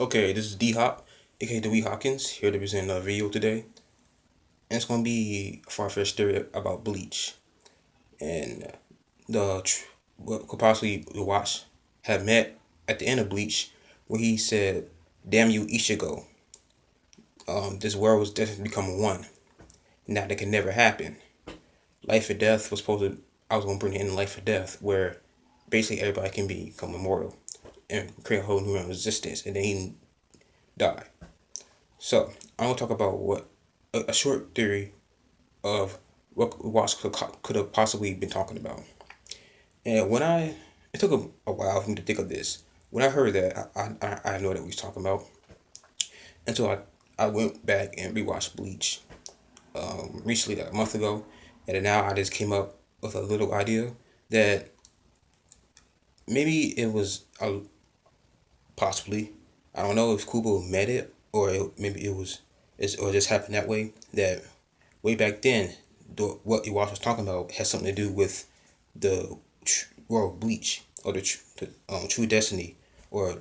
Okay, this is D-Hop, aka the Wee Hawkins, here to present a video today. And it's going to be a far fetched theory about Bleach. And what could possibly watch have met at the end of Bleach, where he said, "Damn you, Ichigo. This world was destined to become one. Now that can never happen. Life or death was supposed to, I was going to bring it in life or death, where basically everybody can become immortal and create a whole new existence, and then he die." So I'm gonna talk about what a short theory of what Watts could have possibly been talking about. And it took a while for me to think of this. When I heard that, I know that we was talking about until I went back and rewatched Bleach recently, like a month ago, and then now I just came up with a little idea that maybe it was possibly, I don't know if Kubo met it or maybe or just happened that way, that way back then, what Yhwach was talking about had something to do with the world Bleach, or the true destiny, or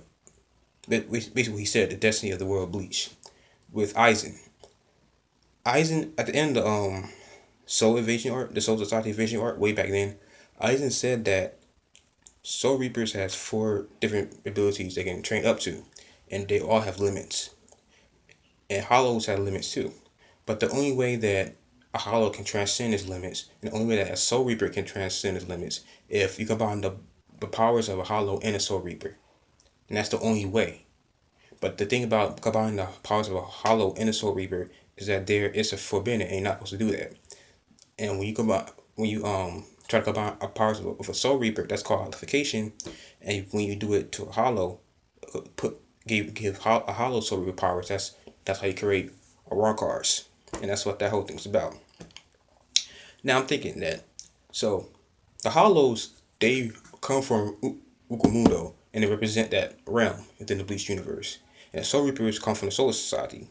basically he said the destiny of the world Bleach with Aizen. Aizen at the end of the Soul Invasion art, the Soul Society Invasion art, way back then, Aizen said that Soul Reapers has four different abilities they can train up to, and they all have limits. And Hollows have limits too. But the only way that a Hollow can transcend its limits, and the only way that a Soul Reaper can transcend its limits, if you combine the powers of a Hollow and a Soul Reaper. And that's the only way. But the thing about combining the powers of a Hollow and a Soul Reaper is that there is a forbidden, and you're not supposed to do that. And when you try to combine a powers of a Soul Reaper, that's called hallowfication. And when you do it to a Hollow, give a Hollow Soul Reaper powers. That's how you create Arrancars, and that's what that whole thing's about. Now I'm thinking that, so the Hollows, they come from Ukumundo, and they represent that realm within the Bleach universe. And the Soul Reapers come from the Solar Society.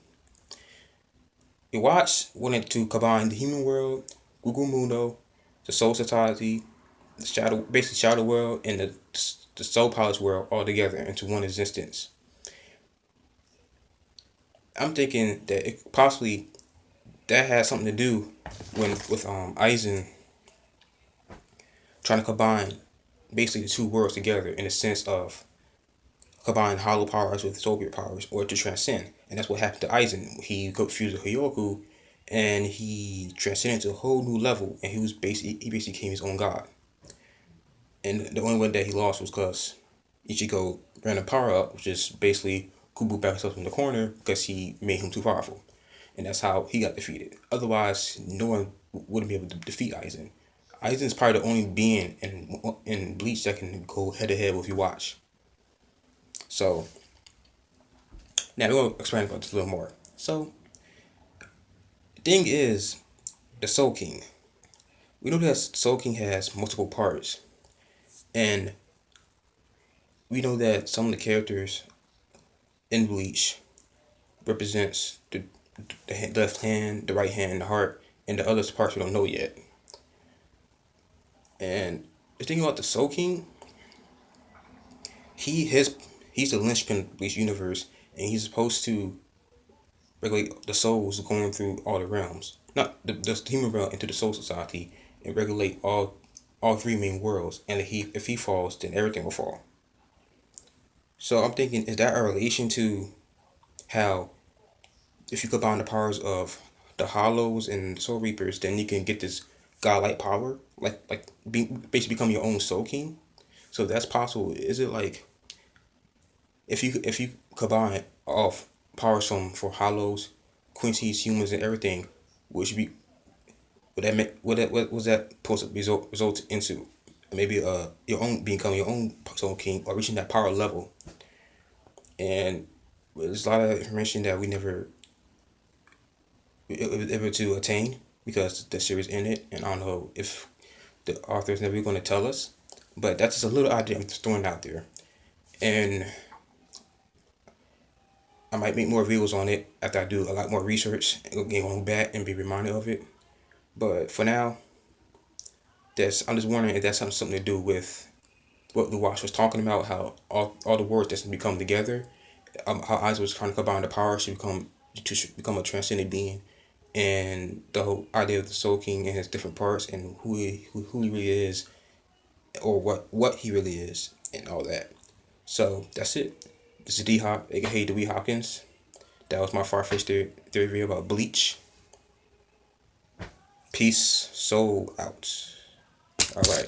Yhwach wanted to combine the human world, Ukumundo, the Soul Society, basically Shadow World, and the Soul Palace world all together into one existence. I'm thinking that it possibly that has something to do with Aizen trying to combine basically the two worlds together in the sense of combine hollow powers with Soviet powers, or to transcend. And that's what happened to Aizen. He fused the Hyoku and he transcended to a whole new level, and he basically became his own god. And the only way that he lost was because Ichigo ran a power up, which is basically Kubu backed himself in the corner because he made him too powerful. And that's how he got defeated. Otherwise, no one wouldn't be able to defeat Aizen. Aizen's probably the only being in Bleach that can go head to head with Yhwach. So now we're gonna expand about this a little more. So the thing is, the Soul King. We know that Soul King has multiple parts, and we know that some of the characters in Bleach represents the left hand, the right hand, the heart, and the other parts we don't know yet. And the thing about the Soul King, he's the linchpin of Bleach universe, and he's supposed to regulate the souls going through all the realms, not the human realm into the Soul Society, and regulate all three main worlds. And if he falls, then everything will fall. So I'm thinking, is that a relation to how if you combine the powers of the Hollows and the Soul Reapers, then you can get this godlike power, basically become your own Soul King. So if that's possible, is it like if you combine all powers from for Hollows, Quincy's, humans, and everything, which be would that make what was that supposed to result into? Maybe your own becoming your own Soul King, or reaching that power level. And there's a lot of information that we never able to attain because the series ended, and I don't know if the author is never going to tell us. But that's just a little idea I'm just throwing out there, and I might make more videos on it after I do a lot more research and go back and be reminded of it. But for now, I'm just wondering if that's something to do with what Luwash was talking about, how all the words doesn't become together, how Aizen was trying to combine the powers to become a transcendent being, and the whole idea of the Soul King and his different parts and who he really is, or what he really is, and all that. So that's it. This is D Hop, aka Dewey Hopkins. That was my far fetched theory about Bleach. Peace, soul out. All right.